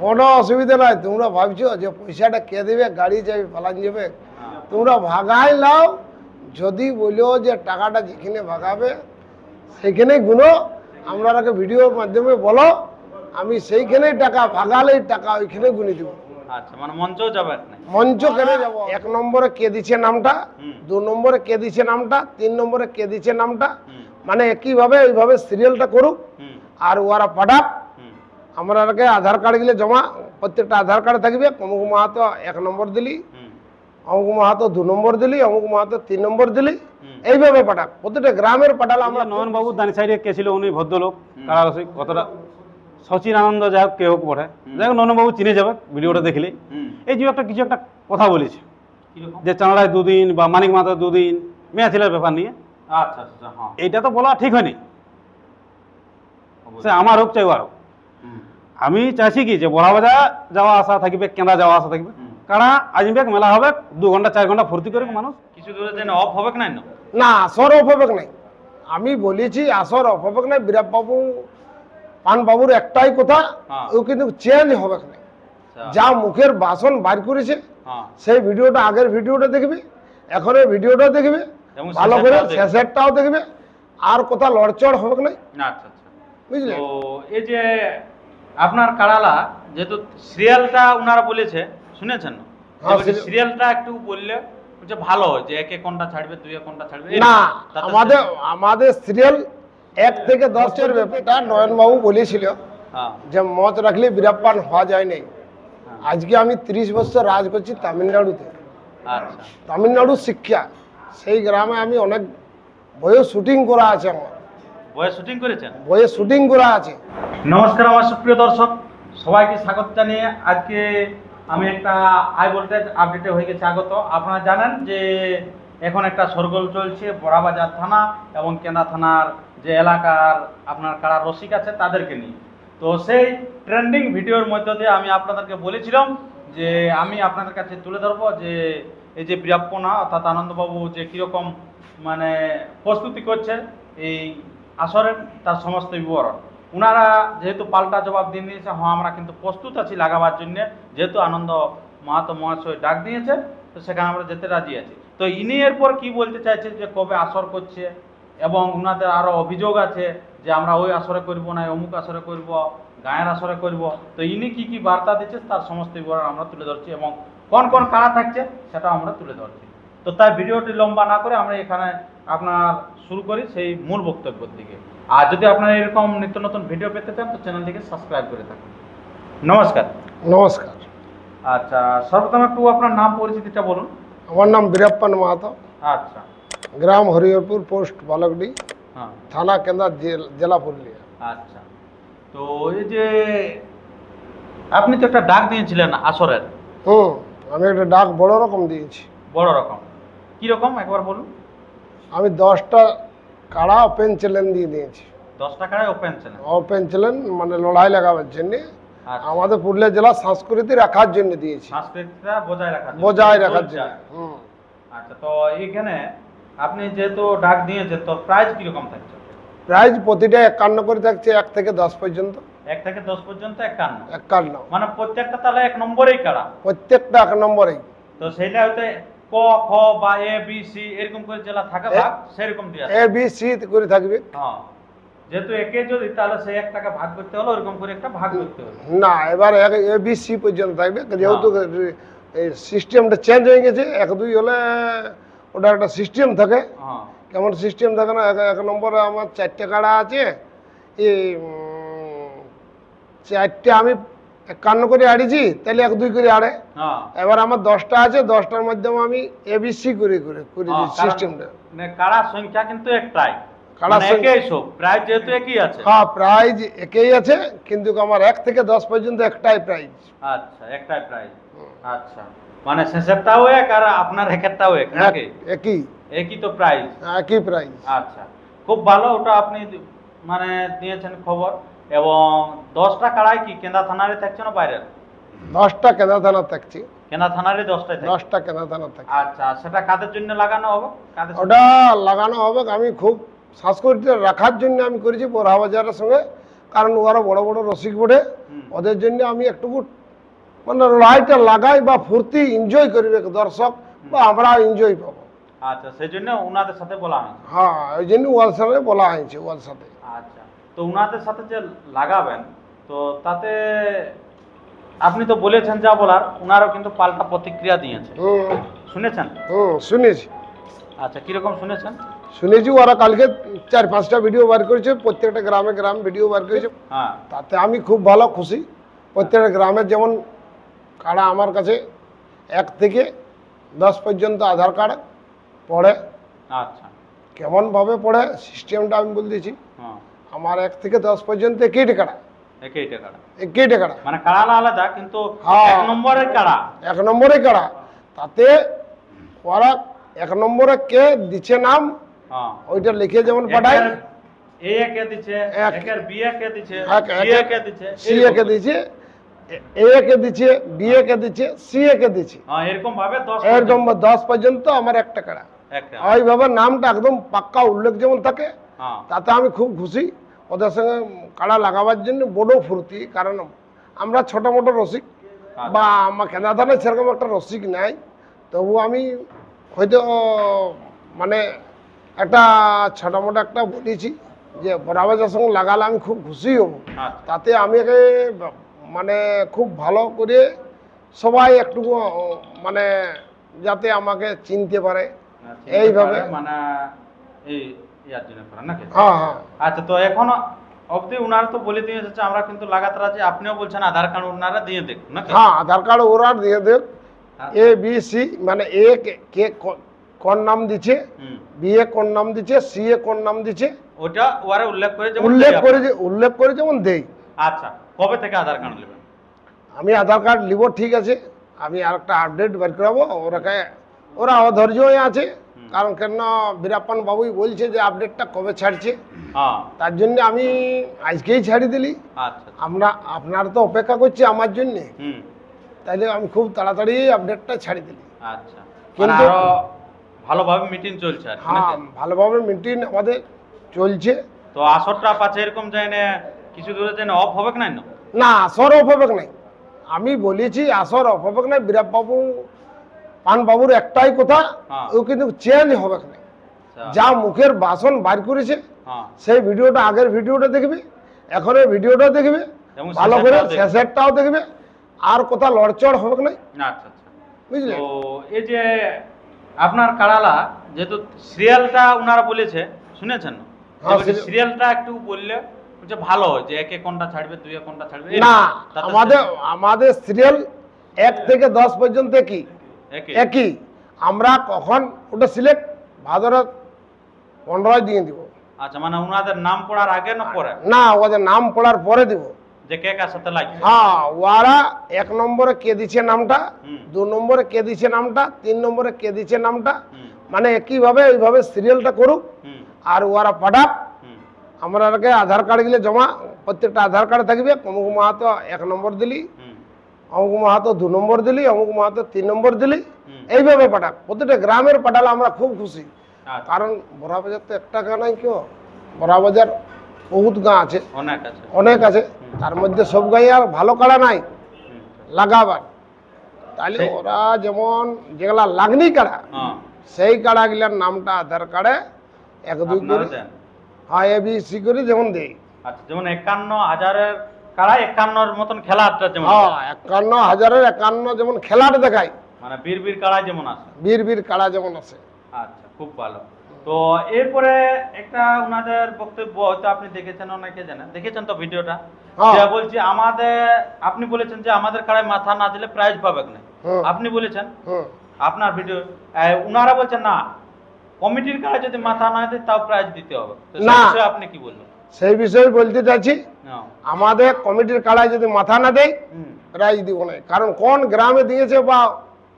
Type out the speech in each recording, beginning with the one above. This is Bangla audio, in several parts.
কোনো অসুবিধা নাই। তোমরা ভাবছো যে পয়সাটা কে দেবে, গাড়ি যাবে পালান যাবে, তোমরা ভাগাই লাও। যদি বলো যে টাকাটা যেখানে ভাগাবে সেইখানেই গুনো, আপনারাকে ভিডিওর মাধ্যমে বলো, আমি সেইখানেই টাকা ভাগালেই টাকা ওইখানে গুনে দেবো। আচ্ছা, মানে মঞ্চও যাবে না? মঞ্চ কেনে যাব, 1 নম্বরে কে দিচ্ছে নামটা, 2 নম্বরে কে দিচ্ছে নামটা, 3 নম্বরে কে দিচ্ছে নামটা, মানে একইভাবে ওইভাবে সিরিয়ালটা করুক। আর ওরা পাঠাক, আমরাকে আধার কার্ড গেলে জমা, প্রত্যেকটা আধার কার্ড থাকবে অমুক মাহাতো 1 নম্বর দিলি, অমুক মাহাতো 2 নম্বর দিলি, অমুক মাহাতো 3 নম্বর দিলি, এইভাবে পাঠাক। প্রত্যেকটা গ্রামের পাঠালে আমরা। নয়ন বাবু দানি সাইডে কে ছিল, উনি ভদ্রলোক, কারারসিক, কতটা সচিন আনন্দ যাই হোক, কে হোক পড়ে, যাই হোক নয়ন বাবু চিনে যাবে ভিডিওটা দেখলে। এই যে একটা কিছু একটা কথা বলেছে যে চাঁড়ায় 2 দিন বা মানিক মাথায় 2 দিন মেয়া ছেলের ব্যাপার নিয়ে। আচ্ছা আচ্ছা, হ্যাঁ, এইটা তো বলা ঠিক হয়নি। সে আমার হোক চাই ওর হোক, আমি চাইছি কি যে বড়াবাজার যাওয়া আসা থাকবে, কেন্দ্রা যাওয়া আসা থাকবে, কারণ আসবে মেলা হবে 2 ঘন্টা 4 ঘন্টা ফুর্তি করে মানুষ। কিছু দূরে যেন অফ হবে না? না, আসর অফ হবে নাই। আমি বলেছি আসর অফ হবে নাই। বিরাট বাবু পান বাবুর একটাই কথা, ও কিন্তু চেঞ্জ হবে না। যা মুখের বাসন বার করেছে সেই ভিডিওটা, আগের ভিডিওটা দেখবে, এখনের ভিডিওটা দেখবে, ভালো করে শেষেরটাও দেখবে, আর কথা লড়চড় হবে না। আচ্ছা আচ্ছা, বুঝলে? তো এই যে আপনার কাড়ালা যেহেতু সিরিয়ালটা উনারা বলেছে, শুনেছেন না? সিরিয়ালটা একটু বললে যে ভালো হয়, যে 1 কোনটা ছাড়বে, 2 কোনটা ছাড়বে না। আমাদের সিরিয়াল 1 থেকে 10 এর ব্যাপারটা নয়ন বাবু বলেছিল যে মত রাখলে বীরাপ্পান হওয়া যায় নাই। আজকে আমি 30 বছর রাজ করছি তামিলনাড়ুতে। আচ্ছা, তামিলনাড়ু শিক্ষা, সেই গ্রামে আমি অনেক বইয়ে শুটিং করা আছে। আমার বয়ে শুটিং করেছেন? বইয়ে শুটিং করা আছে। নমস্কার আমার সুপ্রিয় দর্শক, সবাইকে স্বাগত জানিয়ে আজকে আমি একটা হাই ভোল্টেজ আপডেটে হয়ে গেছে আগত। আপনারা জানেন যে এখন একটা সরগোল চলছে বড়াবাজার থানা এবং কেন্দ্রা থানার যে এলাকার আপনার কারা রসিক আছে তাদেরকে নিয়ে। তো সেই ট্রেন্ডিং ভিডিওর মধ্য দিয়ে আমি আপনাদেরকে বলেছিলাম যে আমি আপনাদের কাছে তুলে ধরবো যে এই যে বীরাপ্পনা অর্থাৎ আনন্দবাবু যে কীরকম মানে প্রস্তুতি করছে এই আসরের, তার সমস্ত বিবরণ। ওনারা যেহেতু পাল্টা জবাব দিয়ে দিয়েছে, হ্যাঁ আমরা কিন্তু প্রস্তুত আছি লাগাবার জন্য, যেহেতু আনন্দ মাহাতো মহাশয় ডাক দিয়েছে, তো সেখানে আমরা যেতে রাজি আছি। তো ইনি এরপর কি বলতে চাইছে যে কবে আসর করছে, এবং ওনাদের আরও অভিযোগ আছে যে আমরা ওই আসরে করব না, অমুক আসরে করব, গায়ের আসরে করব। তো ইনি কি কি বার্তা দিচ্ছে তার সমস্ত বিবরণ আমরা তুলে ধরছি, এবং কোন কোন কারা থাকছে সেটাও আমরা তুলে ধরছি। তো তাই ভিডিওটি লম্বা না করে আমরা এখানে আপনার শুরু করি সেই মূল বক্তব্যের দিকে। আর যদি আপনারা এরকম নিত্য নতুন ভিডিও পেতে চান তো চ্যানেলটিকে সাবস্ক্রাইব করে থাকুন। নমস্কার। নমস্কার। আচ্ছা, সর্বপ্রথম একটু আপনার নাম পরিচিতিটা বলুন। আমার নাম বীরাপ্পান মাহাতো। আচ্ছা, গ্রাম হরিহরপুর, পোস্ট বালকডি, হ্যাঁ, থানা কেন্দ্রা, জেলা পুরুলিয়া। আচ্ছা, তো এই যে আপনি তো একটা ডাক দিয়েছিলেন আসরের। আমি একটা ডাক বড় রকম দিয়েছি। বড় রকম কীরকম একবার বলুন। আমি 10টা কাড়া ওপেন চ্যালেঞ্জ দিয়ে দিয়েছি। 10 টাকায় ওপেন চ্যালেঞ্জ? ওপেন চ্যালেঞ্জ মানে লড়াই লাগাবার জন্য, আমাদের পুরুলিয়া জেলা সংস্কৃতি রাখার জন্য দিয়েছি। সংস্কৃতিটা বজায় রাখার জন্য। আচ্ছা, তো এইখানে আপনি যেহেতু ডাক দিয়েছেন তো প্রাইজ কিরকম থাকছে? প্রাইজ প্রতিটা 51 করে থাকছে, 1 থেকে 10 পর্যন্ত। 1 থেকে 10 পর্যন্ত 51, মানে প্রত্যেকটা তাহলে 1 নম্বরেই কাড়া? প্রত্যেকটা 1 নম্বরেই। তো সেইটা হয়তো ক খ বা এ বি সি এরকম করে জেলা থাকে ভাগ, সেরকম দিয়ে এ বি সি করে থাকবে। হ্যাঁ, যেহেতু একে যদি তাহলে সেই 1 টাকা ভাগ করতে হলো, ওরকম করে একটা ভাগ করতে হলো না। এবার এ বি সি পর্যন্ত থাকবে, যেহেতু এই সিস্টেমটা চেঞ্জ হয়ে গেছে। 1 2 হলে ওটা একটা সিস্টেম থাকে। কেমন সিস্টেম থাকে না, 1 নম্বরে আমার 4টে কাড়া আছে, এই 4টে আমি 51 করে আড়িছি, তাহলে 1 2 করে আড়ে। এবার আমার 10টা আছে, 10টার মাধ্যমে আমি এবিসি করে দিচ্ছি সিস্টেমটা। মানে কাড়ার সংখ্যা কিন্তু একটাই, মানে একই সব প্রাইজ যেহেতু একই আছে। হ্যাঁ, প্রাইজ একই আছে, কিন্তু আমার 1 থেকে 10 পর্যন্ত একটাই প্রাইজ। আচ্ছা, একটাই প্রাইজ। আচ্ছা, মানে শেষেরটাও এক আর আপনার একেরটাও এক নাকি? একই তো প্রাইজ, একই প্রাইজ। আচ্ছা, খুব ভালো, ওটা আপনি মানে দিয়েছেন খবর। এবং 10টা কাড়াই কি কেন্দ্রা থানারে থাকছে না বাইরে? 10টা কেন্দ্রা থানা থাকছে। কেন্দ্রা থানারে 10টা কেন্দ্রা থানা থাকছে। আচ্ছা, সেটা কাদের জন্য লাগানো হবে? ওটা লাগানো হবে আমি খুব সংস্কৃতি রাখার জন্য আমি করেছি। বড়াবাজারের সঙ্গে কারণ ওরা বড় বড় রসিক বটে, হুম। ওদের জন্য আমি একটুকু মানে লড়াইটা লাগাই বা ফুর্তি এনজয় করবে দর্শক বা আমরা এনজয় পাবো। আচ্ছা, সেই জন্য ওনাদের সাথে বলা হয়েছে। হ্যাঁ, ওই জন্য ওয়াল সাথে বলা হয়েছে, ওয়াল সাথে। আচ্ছা, তো ওনাদের সাথে যে লাগাবেন, তো তাতে আপনি তো বলেছেন যা বলার, ওনারও কিন্তু পাল্টা প্রতিক্রিয়া দিয়েছে, শুনেছেন? শুনেছি। আচ্ছা, কিরকম শুনেছেন? শুনেছি ওরা কালকে 4-5টা ভিডিও বার করেছে, প্রত্যেকটা গ্রামে গ্রাম ভিডিও বার করেছে। হ্যাঁ, তাতে আমি খুব ভালো খুশি। প্রত্যেকটা গ্রামের যেমন কারা আমার কাছে 1 থেকে 10 পর্যন্ত আধার কার্ড পড়ে। আচ্ছা, কেমনভাবে পড়ে সিস্টেমটা আমি বলে দিয়েছি। হ্যাঁ, আমার 1 থেকে 10 পর্যন্ত একই টাকাটা, একই টাকাটা, একই টাকাটা, মানে কাড়া আলাদা কিন্তু হ্যাঁ। 1 নম্বরের কাড়া। 1 নম্বরে কাড়া। তাতে ওরা 1 নম্বরে কে দিচ্ছে নাম হ্যাঁ, ওইটা লিখে যেমন পাঠায়। এ কে দিচ্ছে, এক। একের বি কে দিচ্ছে, এক, সি এক, কে দিচ্ছে, সি কে দিচ্ছে, এ কে দিচ্ছে, বি কে দিচ্ছে, সি কে দিচ্ছে। হ্যাঁ, এরকম ভাবে 10 একদম 10 পর্যন্ত আমার একটা কাড়া। একটা। ওইভাবে নামটা একদম পাক্কা উল্লেখ যেমন থাকে, হ্যাঁ, তাতে আমি খুব খুশি। ওদের সঙ্গে কাড়া লাগাবার জন্য বড় ফুর্তি, কারণ আমরা ছোট মোটো রসিক বা আমার কেনা ধানে সেরকম একটা রসিক নাই, তবু আমি হয়তো মানে একটা ছোট মোটো একটা বলেছি যে বরাবাজার সঙ্গে লাগালে আমি খুব খুশি হব। আচ্ছা, তাতে আমি একে মানে খুব ভালো করে সবাই একটু মানে যাতে আমাকে চিনতে পারে আচ্ছা, এইভাবে। মানে এই ইয়ার জন্য করেন নাকি? হ্যাঁ, হ্যাঁ, আচ্ছা, তো এখনো অবধি উনারা তো বলে দিয়ে যাচ্ছে, আমরা কিন্তু লাগাতার আছি, আপনিও বলছেন আধার কার্ড ওনারা দিয়ে দেখ নাকি? হ্যাঁ, আধার কার্ড ওরা দিয়ে দেখ। আচ্ছা। এ বি সি মানে এ কে কোন নাম দিচ্ছে, হুম, বি এ কোন নাম দিচ্ছে, সি এ কোন নাম দিচ্ছে, ওটা ওরা উল্লেখ করে যেমন উল্লেখ দেয়া করে হয়। উল্লেখ করে যেমন দেই। আচ্ছা, কবে থেকে আধার কার্ড নেবেন? আমি আধার কার্ড নিব, ঠিক আছে। আমি আর একটা আপডেট বের করাবো। ওরা অধৈর্য হয়ে আছে, কারণ কেন বীরাপ্পান বাবুই বলছে যে আপডেটটা কবে ছাড়ছে। হ্যাঁ, তার জন্য আমি আজকেই ছাড়ি দিলি। আচ্ছা, আপনারা তো অপেক্ষা করছে আমার জন্য, হুম, তাইলে আমি খুব তাড়াতাড়ি আপডেটটা ছাড়ি দিলি। আচ্ছা, মানে কিন্তু- আরো ভালোভাবে মিটিং চলছে আর কি হ্যাঁ, নাকি? ভালোভাবে মিটিং আমাদের চলছে। তো আসরটা পাচ্ছে এরকম যায় না, কিছু দূরে যেন অফ হবে না? না, আসর অভাবেক নাই। আমি বলেছি আসর অভাবেক নাই। বীরাবাবু পানবাবুর একটাই কথা, হ্যাঁ। ও কিন্তু চেঞ্জ হবে না। আচ্ছা, যা মুখের বাসন বার করেছে হ্যাঁ, সেই ভিডিওটা, আগের ভিডিওটা দেখবে, এখনের ভিডিওটা দেখবে, এবং ভালো করে শেষেরটাও দেখবে। শেষেরটাও দেখবে। আর কথা লড়চড় হবে না, আচ্ছা, আচ্ছা। বুঝলে? তো এই যে আপনার কাড়ালা, যেহেতু সিরিয়ালটা উনারা বলেছে, শুনেছেন? হ্যাঁ, সিরিয়ালটা একটু বললে যে ভালো হয়, যে একে কোনটা ছাড়বে, দুই কোনটা ছাড়বে। না, তাতে আমাদের সিরিয়াল 1 থেকে 10 পর্যন্ত একই। একই। একই। আমরা কখন ওটা সিলেক্ট ভাদর 15 দিয়ে দিব। আচ্ছা, মানে উনাদের নাম পড়ার আগে না পরে, না, ওদের নাম পড়ার পরে দিব। যে কে কার সাথে লাগবে? হ্যাঁ, ওরা 1 নম্বরে কে দিচ্ছে নামটা, হুম। 2 নম্বরে কে দিচ্ছে নামটা, 3 নম্বরে কে দিচ্ছে নামটা, হুম, মানে একইভাবে ওইভাবে সিরিয়ালটা করুক। হুম, আর ওরা পাঠাক। হুম, আমরা আধার কার্ড গেলে জমা, প্রত্যেকটা আধার কার্ড থাকবে। অমুক মাহাতো 1 নম্বর দিলি, হুম, অমুক মাহাতো 2 নম্বর দিলি, অমুক মাহাতো 3 নম্বর দিলি, হুম। এইভাবে পাঠাক। প্রত্যেকটা গ্রামের পাঠালে আমরা খুব খুশি। আচ্ছা, কারণ বড়াবাজার তো একটা গাঁ নাই, কেউ বড়াবাজার বহুত গাঁ আছে, অনেক আছে। অনেক আছে। তার মধ্যে সব গাঁয়ে আর ভালো কাড়া নাই হুম, লাগাবার। তাহলে সেই- ওরা যেমন যেগুলা লাগনি কাড়া, হ্যাঁ, সেই কাড়াগুলার নামটা আধার কার্ডে 1 2 আপনারা করে, দেন। হ্যাঁ, এ বি সি করে যেমন দেই। আচ্ছা, যেমন 51,000-এর কাড়া 51-র মতন খেলাটা যেমন, হ্যাঁ, 51,000-এর 51 যেমন খেলাটা দেখায়, মানে বীর বীর কাড়া যেমন আছে। বীর বীর কাড়া যেমন আছে। আচ্ছা, খুব ভালো। তো এরপরে একটা উনাদের বক্তব্য হয়তো আপনি দেখেছেন, অনেকে জানেন, দেখেছেন তো ভিডিওটা, হ্যাঁ। যে বলছি আমাদের, আপনি বলেছেন যে আমাদের কাড়ায় মাথা না দিলে প্রাইজ পাবে না, হুম। আপনি বলেছেন হুম। আপনার ভিডিও, উনারা বলছেন না, কমিটির কাড়ায় যদি মাথা না দেয় তাও প্রাইজ দিতে হবে। তো সেই না। বিষয়ে আপনি কি বলবেন? সেই বিষয়ে বলতে চাইছি, হ্যাঁ। আমাদের কমিটির কাড়ায় যদি মাথা না দেয় হুম, প্রাইজ দিব না। কারণ কোন গ্রামে দিয়েছে বা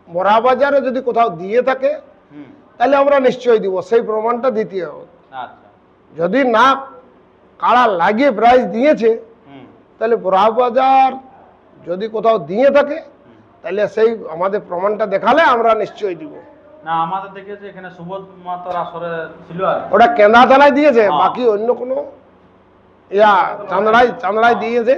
বড়াবাজারে যদি কোথাও দিয়ে থাকে, হুম, তাহলে আমরা নিশ্চয়ই দিব, সেই প্রমাণটা দিতে হবে। আচ্ছা, যদি না কাড়া লাগিয়ে প্রাইজ দিয়েছে, হুম, তাহলে বড়াবাজার যদি কোথাও দিয়ে থাকে, হুম। তাহলে সেই আমাদের প্রমাণটা দেখালে আমরা নিশ্চয়ই দিব। না, আমাদের দেখেছি এখানে সুবোধ মাতার আসরে ছিল আর কি। ওটা কেন্দ্রা থানায় দিয়েছে, হ্যাঁ। বাকি অন্য কোনো ইয়া চান্দড়াই দিয়েছে,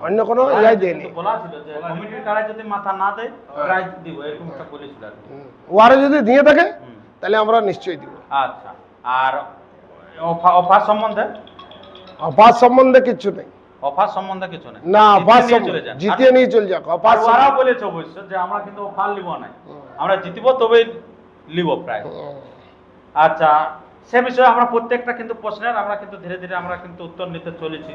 অন্য কোনো ইয়াই দেয়নি। কিন্তু বলা ছিল যে কমিটির কাড়ায় যদি মাথা না দেয় প্রাইজ দিব, এরকম একটা বলেছিল আর কি। ওয়ারে যদি দিয়ে থাকে তাহলে আমরা নিশ্চয়ই দিব। আচ্ছা, আর অফার সম্বন্ধে? অফার সম্বন্ধে কিছু নেই, অফার সম্বন্ধে কিছু নেই, না অফার জিতিয়ে নিয়ে চলে যান। জিতিয়ে নিয়ে চলে যাক। অফার আর ওরাও বলেছে অবশ্য যে আমরা কিন্তু অফার লিব না, আমরা জিতবো তবেই লিব প্রাইজ। আচ্ছা, সে বিষয়ে আমরা প্রত্যেকটা কিন্তু প্রশ্নের আমরা কিন্তু ধীরে ধীরে আমরা কিন্তু উত্তর নিতে চলেছি।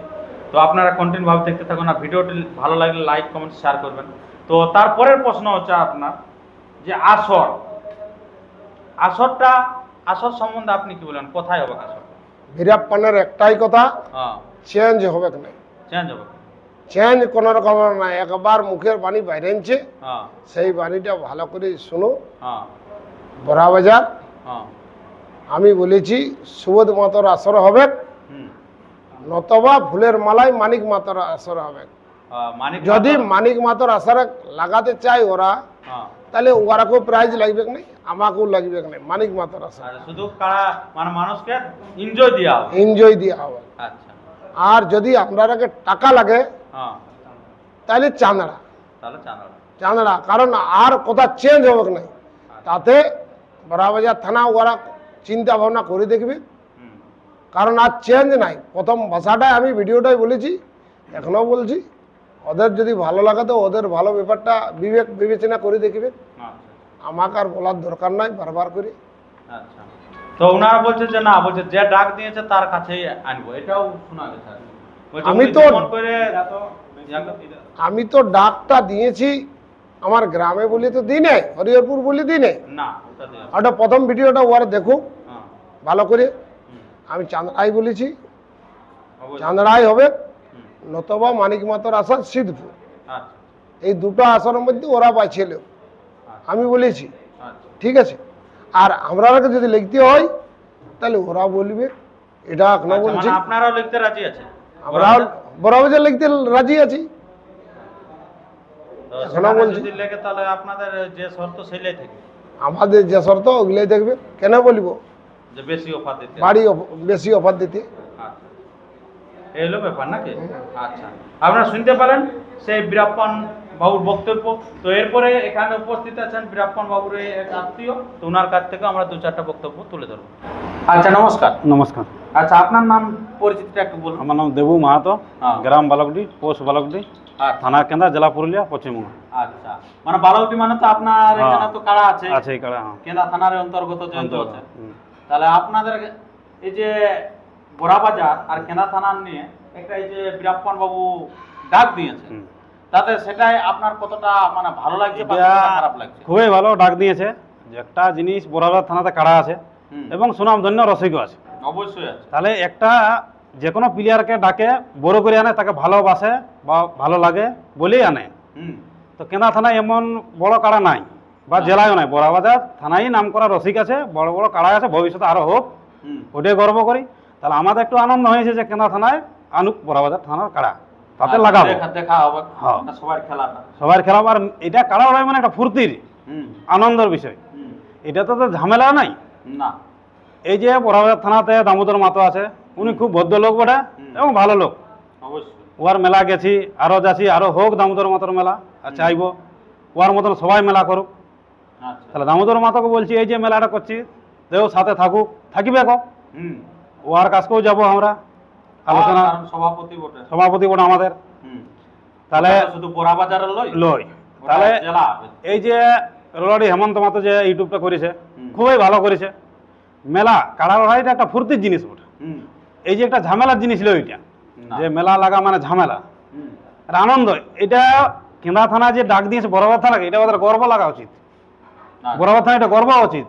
তো আপনারা কন্টিনিউ ভাবে দেখতে থাকুন, আর ভিডিওটি ভালো লাগলে লাইক কমেন্ট শেয়ার করবেন। তো তারপরের প্রশ্ন হচ্ছে আপনার যে আসর সম্বন্ধে আপনি কি বলেন, কোথায় হবে আসর? বীরাপ্পানের একটাই কথা, হ্যাঁ, চেঞ্জ হবে না, চেঞ্জ হবে। চেঞ্জ কোন রকম না। একবার মুখের বাণী বাইরে আনছে, হ্যাঁ সেই বাণীটা ভালো করে শুনো। হ্যাঁ বড়াবাজার হ্যাঁ আমি বলেছি সুবোধ মাতর আসর হবে, হুম, নতবা ফুলের মালায় মানিক মাতর আসর হবে। মানিক যদি মাতর- মানিক মাতর আসরে লাগাতে চাই ওরা, হ্যাঁ, তাহলে ওরাকেও প্রাইজ লাগবে না, আমাকেও লাগবে না। মানিক মাতর আসর আর শুধু কারা মানে মানুষকে এনজয় দেওয়া হবে। এনজয় দেওয়া হবে। আচ্ছা, আর যদি আপনারাকে টাকা লাগে হ্যাঁ, তাহলে চাঁদড়া তাহলে চাঁদা। চাঁদড়া, কারণ আর কথা চেঞ্জ হবে না। তাতে বড়াবাজার থানা ওরা চিন্তা ভাবনা করে দেখবে, হুম, কারণ আর চেঞ্জ নাই। প্রথম ভাষাটাই আমি ভিডিওটাই বলেছি, এখনও বলছি, ওদের যদি ভালো লাগে তো ওদের ভালো ব্যাপারটা বিবেচনা করে দেখবে। আচ্ছা আমাকে আর বলার দরকার নাই বারবার করে। আচ্ছা। তো ওনারা বলছে যে না, বলছে যে ডাক দিয়েছে তার কাছেই আনবো, এটাও শোনা গেছে আর কি। বলছে আমি উনি তো- যেমন করে আমি তো ডাকটা দিয়েছি আমার গ্রামে বলে তো দিই নাই, হরিহরপুর বলে দিই নাই। না ওটা দিয়ে ওটা প্রথম ভিডিওটা ওরা দেখুক হ্যাঁ, ভালো করে। হুম, আমি চাঁদড়াই বলেছি, অবশ্যই। চাঁদড়াই হবে, হুম, নতবা মানিক মাতর আসর সিদ্ধপুর। আচ্ছা এই দুটো আসনের মধ্যে ওরা পাইছিল, আমি বলেছি। আচ্ছা ঠিক আছে, আর আমরা যদি লিখতে হয় তাহলে ওরা বলবে, এটা এখনো আচ্ছা, বলছি। মানে আপনারাও লিখতে রাজি আছেন? আমরা বড়বাজার লিখতে রাজি আছি। তো এখনো সেখানে বলছি। যদি লেগে তাহলে আপনাদের যে শর্ত সেইলাই থাকে, আমাদের যে শর্ত ওগুলাই দেখবে, কেন বলবো যে বেশি অফার দিতে। বাড়ি বেশি অফার দিতে। আচ্ছা, এই হলো ব্যাপার নাকি? আচ্ছা, আপনারা শুনতে পারেন সেই বীরাপ্পান বাবুর বক্তব্য। তো এরপরে এখানে উপস্থিত আছেন বীরাপ্পান বাবুর এক আত্মীয়, তো ওনার কাছ থেকে আমরা দু চারটা বক্তব্য তুলে ধরবো। আচ্ছা, নমস্কার। নমস্কার, আচ্ছা, আপনার নাম পরিচিতিটা একটু বলুন। আমার নাম দেবু মাহাতো, হ্যাঁ। গ্রাম বালকডি, পোস্ট বালকডি, আচ্ছা থানা কেন্দ্রা, জেলা পুরুলিয়া, পশ্চিমবঙ্গ। আচ্ছা, মানে বালাউটি মানে তো আপনার হ্যাঁ। এখানে তো কাড়া আছে, আছে এই কাড়া, হ্যাঁ। কেন্দা থানার অন্তর্গত যেহেতু অন্তর্গত, আছে, হুম। তাহলে আপনাদের এই যে বড়াবাজার আর কেন্দা থানার নিয়ে একটা এই যে বীরাপ্পান বাবু ডাক দিয়েছে, হুম। তাতে সেটাই আপনার কতটা মানে ভালো লাগছে বা এটা কতটা খারাপ লাগছে? খুবই ভালো ডাক দিয়েছে, যে একটা জিনিস বরাবর থানাতে কাড়া আছে হুম, এবং সুনামধন্য রসিকও আছে। অবশ্যই আছে। তাহলে একটা যে কোনো প্লেয়ারকে ডাকে বড় করে আনে, তাকে ভালোবাসে বা ভালো লাগে বলেই আনে। হুম, তো কেনা থানায় এমন বড় কাড়া নাই, বা জেলায়ও নাই। বড়াবাজার থানায় নাম করা রসিক আছে, বড় বড় কাড়া আছে, ভবিষ্যতে আরও হোক, হুম, ওটাই গর্ব করি। তাহলে আমাদের একটু আনন্দ হয়েছে যে কেনা থানায় আনুক বড়াবাজার থানার কাড়া, তাতে আচ্ছা, লাগাবো দেখা হবে হ্যাঁ। সবার খেলাটা। সবার খেলা। আর এটা কাড়া ওড়াই মানে একটা ফুর্তির হুম, আনন্দের বিষয়, হুম, এটা তো ঝামেলা নাই। না, এই যে বড়াবাজার থানাতে দামোদর মাতো আছে, উনি খুব ভদ্রলোক বটে এবং ভালো লোক। অবশ্যই। ওয়ার মেলা গেছি, আরও যাচ্ছি, আরও হোক দামোদর মাতর মেলা, আর চাইবো ওয়ার মতন সবাই মেলা করুক। আচ্ছা, তাহলে দামোদর মাতাকে বলছি এই যে মেলাটা করছি, দেও সাথে থাকুক, থাকিবে গো। হুম, ওয়ার কাছকেও যাবো আমরা, আলোচনা, কারণ সভাপতি বটে। সভাপতি বটে আমাদের। হুম, তাহলে ওটা শুধু বড়াবাজারের লই, লই, ওটা তাহলে জেলা। এই যে রোলারি হেমন্ত মাতো যে ইউটিউবটা করেছে, হুম। খুবই ভালো করেছে। মেলা কাড়া লড়াইটা একটা ফুর্তির জিনিস বটে। হুম, এই যে একটা ঝামেলার জিনিস ছিল ওইটা, না। যে মেলা লাগা মানে ঝামেলা হুম, আর আনন্দ। এটা কেন্দ্রা থানা যে ডাক দিয়েছে বরাবর থানাকে, এটা ওদের গর্ব লাগা উচিত। না, বরাবর থানা এটা গর্ব উচিত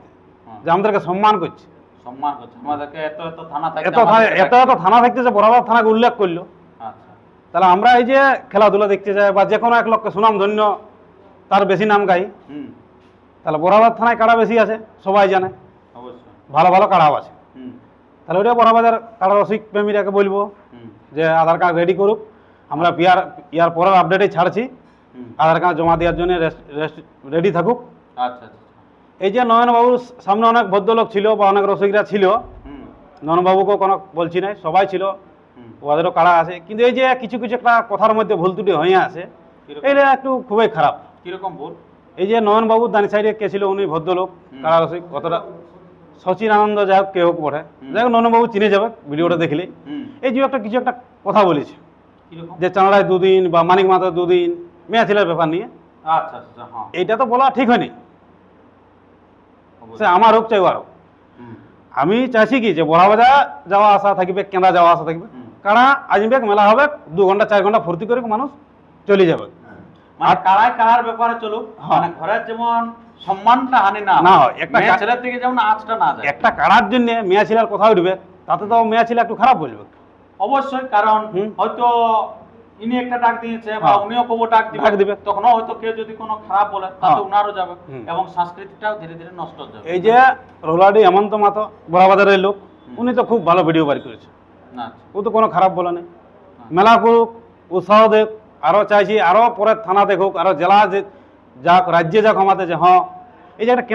হ্যাঁ। যে আমাদেরকে সম্মান করছে। সম্মান করছে আমাদেরকে, এত এত থানা থাকে, এত এত এত থানা থাকতে যে বরাবর থানাকে উল্লেখ করলো, আচ্ছা, তাহলে আমরা এই যে খেলাধুলা দেখতে যাই বা যে কোনো এক লোককে সুনাম ধন্য তার বেশি নাম গাই, হুম, তাহলে বরাবর থানায় কাড়া বেশি আছে, সবাই জানে, অবশ্যই। ভালো ভালো কাড়াও আছে। হুম, তাহলে ওইটা বরাবাজার কাড়া রসিক প্রেমীরাকে বলবো হুম, যে আধার কার্ড রেডি করুক। আমরা ইয়ার পরের আপডেটে ছাড়ছি, হুম, আধার কার্ড জমা দেওয়ার জন্য রেডি থাকুক। আচ্ছা, আচ্ছা, এই যে নয়নবাবুর সামনে অনেক ভদ্রলোক ছিল বা অনেক রসিকরা ছিল, হুম, নয়নবাবুকেও কোনো বলছি নাই, সবাই ছিল, ওদেরও কাড়া আছে, কিন্তু এই যে কিছু কিছু একটা কথার মধ্যে ভুল ত্রুটি হয়ে আছে, এটা একটু খুবই খারাপ। কিরকম ভুল? এই যে নয়নবাবু দানি সাইডে কে ছিল, উনি ভদ্রলোক, কাড়া রসিক, কতটা সচিন আনন্দ যাই হোক, কে হোক বটে, যাই হোক নয়নবাবু চিনে যাবে ভিডিওটা দেখলে। এই যে একটা কিছু একটা কথা বলেছে যে চাঁড়ায় দুদিন বা মানিক মাথা দুদিন মেয়া ছেলের ব্যাপার নিয়ে, আচ্ছা আচ্ছা, হ্যাঁ, এইটা তো বলা ঠিক হয়নি। সে আমার হোক চাই ওর হোক, আমি চাইছি কি যে বড়াবাজার যাওয়া আসা থাকবে, কেনা যাওয়া আসা থাকবে, কারণ আসবে মেলা হবে 2 ঘন্টা 4 ঘন্টা ফুর্তি করে মানুষ চলে যাবে। মানে কারায় কারার ব্যাপারে চলুক, মানে ঘরের যেমন সম্মানটা হানি না না হয়, হয়, একটা মেয়ে ছেলের দিকে যেমন আঁচটা না যায়। একটা কাড়ার জন্য মেয়া ছেলের কথা উঠবে, তাতে তো মেয়া ছেলে একটু খারাপ বলবে। অবশ্যই, কারণ হয়তো ইনি একটা ডাক দিয়েছে বা উনিও কবো ডাক দিবে, তখন হয়তো কেউ যদি কোনো খারাপ বলে তাতে উনারও যাবে এবং সংস্কৃতিটাও ধীরে ধীরে নষ্ট হয়ে যাবে। এই যে রোলাডি হেমন্ত মাতো বড়াবাজারের লোক, উনি তো খুব ভালো ভিডিও বার করেছে, না ও তো কোনো খারাপ বলে নেই। মেলা করুক, উৎসাহ দেখ, আরও চাইছি আরও পরের থানা দেখুক, আরও জেলা যাক, রাজ্যে যাক আমাদের, যে হ্যাঁ এই যে একটা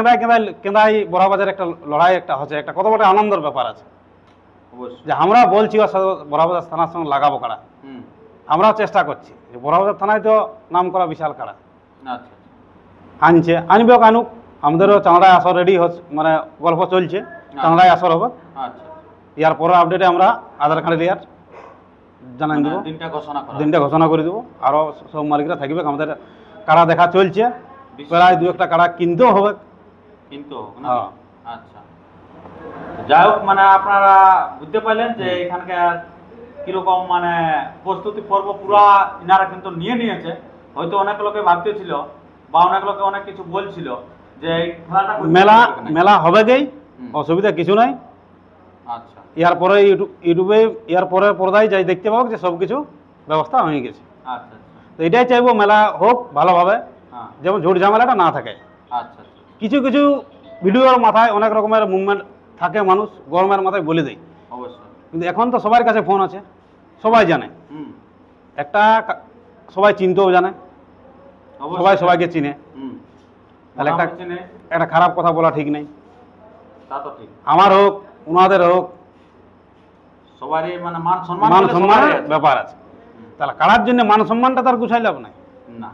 কেঁদাই বড়াবাজার একটা লড়াই একটা হচ্ছে, একটা কত বড় আনন্দের ব্যাপার আছে যে আমরা বলছি ওর সাথে বড়াবাজার থানার সঙ্গে লাগাবো কাড়া, আমরাও চেষ্টা করছি যে বড়াবাজার থানায় তো নাম করা বিশাল কাড়া আনছে, আনবে আনুক, আমাদেরও চাঁড়ায় আসর রেডি হচ্ছে, মানে গল্প চলছে, চাঁড়ায় আসর হবে। ইয়ার পরে আপডেটে আমরা আধার কার্ডের ইয়ার জানাই দেবো, দিনটা ঘোষণা করে দেবো, আরও সব মালিকরা থাকবে, আমাদের কাড়া দেখা চলছে, প্রায় 2-1টা কাড়া কিনতেও হবে, হ্যাঁ, আচ্ছা। যাই হোক, মানে আপনারা বুঝতে পারলেন যে এখানকার কিরকম মানে প্রস্তুতি পর্ব পুরা ইনারা কিন্তু নিয়েছে। হয়তো অনেক লোকে ভাবতেছিল বা অনেক লোকে অনেক কিছু বলছিল যে এই খেলাটা মেলা হবে গেই, অসুবিধা কিছু নাই। আচ্ছা, ইয়ার পরে ইউটিউবে ইয়ার পরে পর্দায় যাই দেখতে পাবো যে সব কিছু ব্যবস্থা হয়ে গেছে। আচ্ছা, তো এটাই চাইবো মেলা হোক ভালোভাবে, যেমন ঝুট ঝামেলাটা না থাকে। আচ্ছা, কিছু কিছু ভিডিওর মাথায় অনেক রকমের মুভমেন্ট থাকে, মানুষ গরমের মাথায় বলে দেয়, অবশ্যই। কিন্তু এখন তো সবার কাছে ফোন আছে, সবাই জানে, একটা সবাই চিনতেও জানে, সবাই সবাইকে চিনে, তাহলে একটা খারাপ কথা বলা ঠিক নেই। তা তো ঠিক, আমার হোক ওনাদের হোক সবারই মানে মান সম্মানের ব্যাপার আছে, তাহলে কাড়ার জন্য মান সম্মানটা তার গুছাই লাভ নাই না।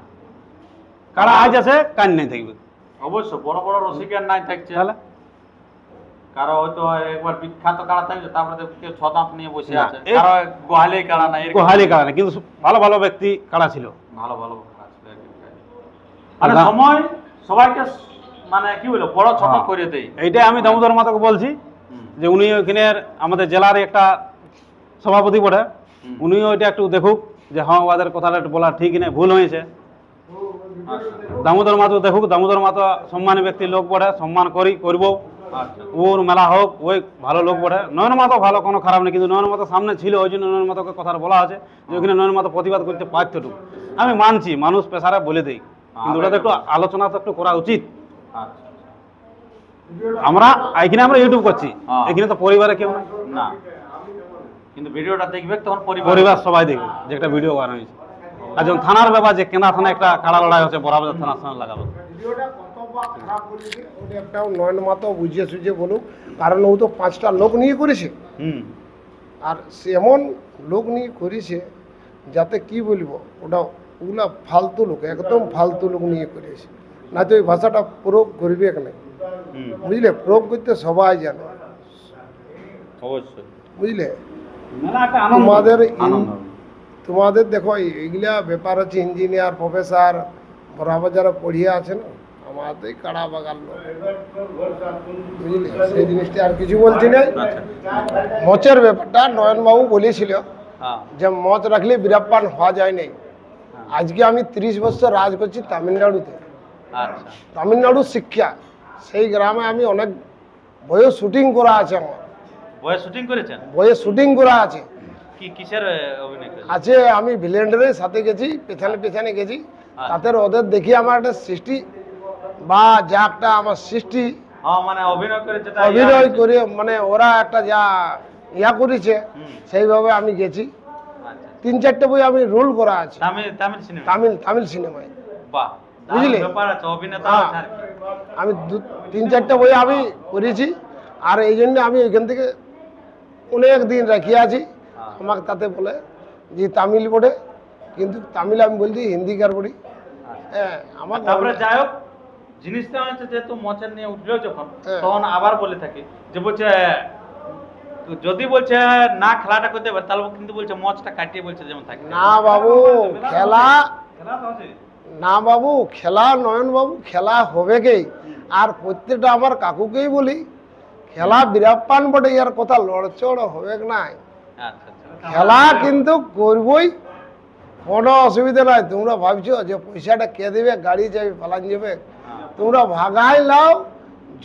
কাড়া আজ আছে কান নেই থাকবে, অবশ্য বড় বড় রসিকের নাই থাকছে, তাহলে কারো হয়তো একবার বিখ্যাত কাড়া থাকছে, তারপরে কেউ 6 দাঁত নিয়ে বসে আছে, কারো গোহালি কাড়া নাই, গোহালি কাড়া নাই, কিন্তু ভালো ভালো ব্যক্তি কাড়া ছিল, ভালো ভালো কাড়া ছিল। মানে সময় সবাইকে মানে কি বলবো বড় ছোট করে দেই, এইটাই আমি দামোদর মাতাকে বলছি যে উনি ওইখানে আমাদের জেলার একটা সভাপতি বটে, উনিও এটা একটু দেখুক যে হ্যাঁ ওদের কথাটা একটু বলা ঠিক নেই, ভুল হয়েছে। দামোদর মাতো দেখুক, দামোদর মাতো সম্মানী ব্যক্তি লোক বটে, সম্মান করবো, ওর মেলা হোক, ওই ভালো লোক বটে। নয়ন মাতো ভালো, কোনো খারাপ নেই, কিন্তু নয়ন মাতো সামনে ছিল, ওই জন্য নয়ন মাতোকে কথা বলা আছে যে ওইখানে নয়ন মাতো প্রতিবাদ করতে পারতটুকু। আমি মানছি মানুষ পেশারে বলে দেই, কিন্তু ওটা তো একটু আলোচনা তো একটু করা উচিত। আমরা এখানে আমরা ইউটিউব করছি, এখানে তো পরিবারে কেউ না, কিন্তু ভিডিওটা দেখবে তখন পরিবার সবাই দেখবে যে একটা ভিডিও বানানো হয়েছে। আর যখন থানার ব্যাপার যে কেনা থানা একটা কাড়া লড়াই হচ্ছে, বড়াবাজার থানার সঙ্গে লাগাবো, ভিডিওটা কতবার খারাপ করেছে ওটা একটাও নয়ন মাতো বুঝিয়ে সুঝিয়ে বলুক, কারণ ও তো 5টা লোক নিয়ে করেছে, আর সে এমন লোক নিয়ে করেছে যাতে কি বলবো, ওগুলা ফালতু লোক, একদম ফালতু লোক নিয়ে করেছে, না তো ওই ভাষাটা প্রয়োগ করবে না, বুঝলে, প্রয়োগ করতে সবাই জানে, অবশ্যই, বুঝলে। তোমাদের তোমাদের দেখো এইগুলা ব্যাপার হচ্ছে, ইঞ্জিনিয়ার প্রফেসর বড়াবাজারে পড়িয়ে আছে না, আমাদের কাড়া বাগাল লোক, বুঝলে, সেই জিনিসটা আর কিছু বলছি না। মচের ব্যাপারটা নয়নবাবু বলেছিল যে মচ রাখলে বীরাপ্পান হওয়া যায় নাই। আজকে আমি 30 বছর রাজ করছি তামিলনাড়ুতে, তামিলনাড়ুর শিক্ষা, সেই গ্রামে আমি অনেক বইয়ে শুটিং করা আছে, আমার বইয়ে শুটিং করেছেন, বইয়ে শুটিং করা আছে, কি কিসের অভিনয় আছে, আমি ভিলেন্ডারের সাথে গেছি, পেছনে পেছনে গেছি, তাতে ওদের দেখি আমার একটা সৃষ্টি বা যা একটা আমার সৃষ্টি, মানে অভিনয় করে যেটা অভিনয় করে মানে ওরা একটা যা ইয়া করেছে, সেইভাবে আমি গেছি। 3-4টে বই আমি রোল করা আছে তামিল সিনেমায়, বুঝলি, আমি 3-4টে বই আমি করেছি, আর এই জন্য আমি ওইখান থেকে অনেক দিন রাখিয়ে আছি। আমাকে তাতে বলে যে তামিল পড়ে, কিন্তু তামিল আমি বলছি হিন্দিকার পড়ি। হ্যাঁ আমাকে তারপরে যাই হোক, জিনিসটা হচ্ছে যেহেতু মচের নিয়ে উঠলো যখন, হ্যাঁ। তখন আবার বলে থাকি যে বলছে যদি বলছে না খেলাটা করতে পারে, তাহলে কিন্তু বলছে মচটা কাটিয়ে বলছে যেমন থাকে না বাবু খেলা, না বাবু খেলা, নয়ন বাবু খেলা হবে কে, আর প্রত্যেকটা আমার কাকুকেই বলি খেলা বিরাপ্পান বটে, ইয়ার কথা লড়চড় হবে নাই, আচ্ছা আচ্ছা খেলা কিন্তু করবই, কোনো অসুবিধা নাই। তোমরা ভাবছো যে পয়সাটা কে দেবে, গাড়ি যাবে পালান যাবে, তোমরা ভাগাই লাও।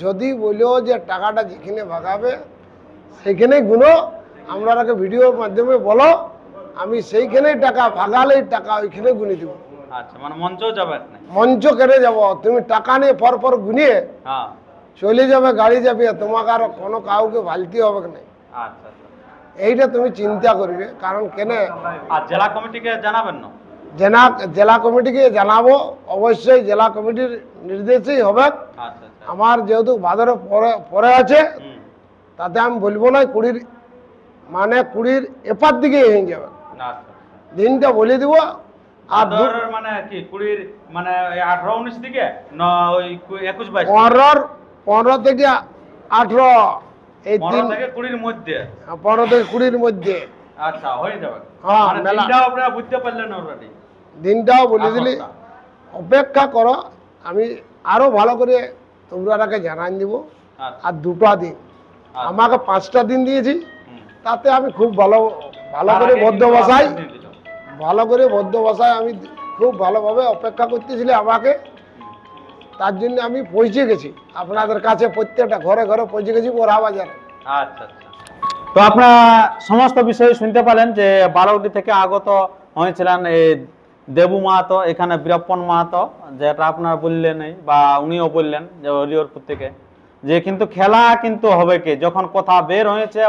যদি বলো যে টাকাটা যেখানে ভাগাবে সেইখানেই গুনো, আমরাকে ভিডিওর মাধ্যমে বলো, আমি সেইখানেই টাকা ভাগালেই টাকা ওইখানে গুনে দিব। আচ্ছা, মানে মঞ্চও যাবে না? মঞ্চ কেড়ে যাব, তুমি টাকা নিয়ে পর গুনিয়ে হ্যাঁ, চলে যাবে, গাড়ি যাবে, তোমাকে আর কোনো কাউকে ভালতে হবে না। আচ্ছা আচ্ছা। এইটা তুমি চিন্তা করবে, কারণ কেন আর জেলা কমিটিকে জানাবেন না? জেলা কমিটিকে জানাবো, অবশ্যই জেলা কমিটির নির্দেশেই হবে। আচ্ছা আচ্ছা। আমার যেহেতু ভাদরে পরে আছে, হুম, তাতে আমি বলবো না, 20 এপার দিকে হয়ে যাবে, আচ্ছা। দিনটা বলে দিব। আর ভাদর মানে কি 20 মানে 18-19 দিকে না ওই 21-22? 15 থেকে 18 এই 15 দিন, থেকে 20-র মধ্যে। 15 থেকে 20-র মধ্যে আচ্ছা, হয়ে যাবে। হ্যাঁ, মানে মেলা। দিনটাও আপনারা বুঝতে পারলেন অলরেডি? দিনটাও বলে দিলি, অপেক্ষা করো, আমি আরো ভালো করে তোমরাকে জানাই দিব। আচ্ছা। আর 2টা দিন, আমাকে 5টা দিন দিয়েছি, হুম। তাতে আমি খুব ভালো তার করে আগে বদ্ধ কিন্তু ভাষায়, আপনাদের দিল। ভালো করে বদ্ধ ভাষায় আমি খুব ভালোভাবে অপেক্ষা করতেছিলে আমাকে, তার জন্য আমি পৌঁছে গেছি আপনাদের কাছে, প্রত্যেকটা ঘরে ঘরে পৌঁছে গেছি বড়া বাজারে। আচ্ছা আচ্ছা। তো আপনারা সমস্ত বিষয় শুনতে পেলেন যে বারোটি থেকে আগত হয়েছিলেন এই দেবু মাহাতো, এখানে বীরপ্পন মাহাতো, যেটা আপনারা বললেন বা উনিও বললেন যে হরিহরপুর থেকে, যে কিন্তু খেলা কিন্তু হবে কি যখন কথা বের হয়েছে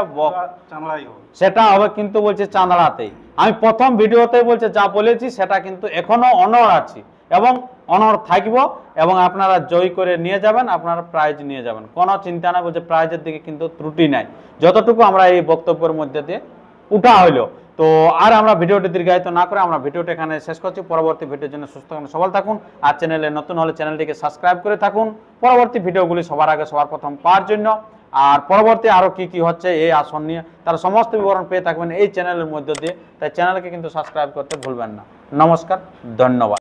সেটা হবে কিন্তু বলছে চাঁদড়াতেই। আমি প্রথম ভিডিওতে বলছে যা বলেছি সেটা কিন্তু এখনো অনড় আছি এবং অনড় থাকব, এবং আপনারা জয় করে নিয়ে যাবেন, আপনারা প্রাইজ নিয়ে যাবেন, কোনো চিন্তা নাই। বলছে প্রাইজের দিকে কিন্তু ত্রুটি নাই, যতটুকু আমরা এই বক্তব্যের মধ্যে দিয়ে উঠা হইলো। তো আর আমরা ভিডিওটি দীর্ঘায়িত না করে আমরা ভিডিওটি এখানে শেষ করছি। পরবর্তী ভিডিওর জন্য সুস্থ থাকুন, সবল থাকুন, আর চ্যানেলে নতুন হলে চ্যানেলটিকে সাবস্ক্রাইব করে থাকুন পরবর্তী ভিডিওগুলি সবার আগে সবার প্রথম পাওয়ার জন্য। আর পরবর্তী আরও কি হচ্ছে এই আসন নিয়ে তার সমস্ত বিবরণ পেয়ে থাকবেন এই চ্যানেলের মধ্য দিয়ে, তাই চ্যানেলকে কিন্তু সাবস্ক্রাইব করতে ভুলবেন না। নমস্কার, ধন্যবাদ।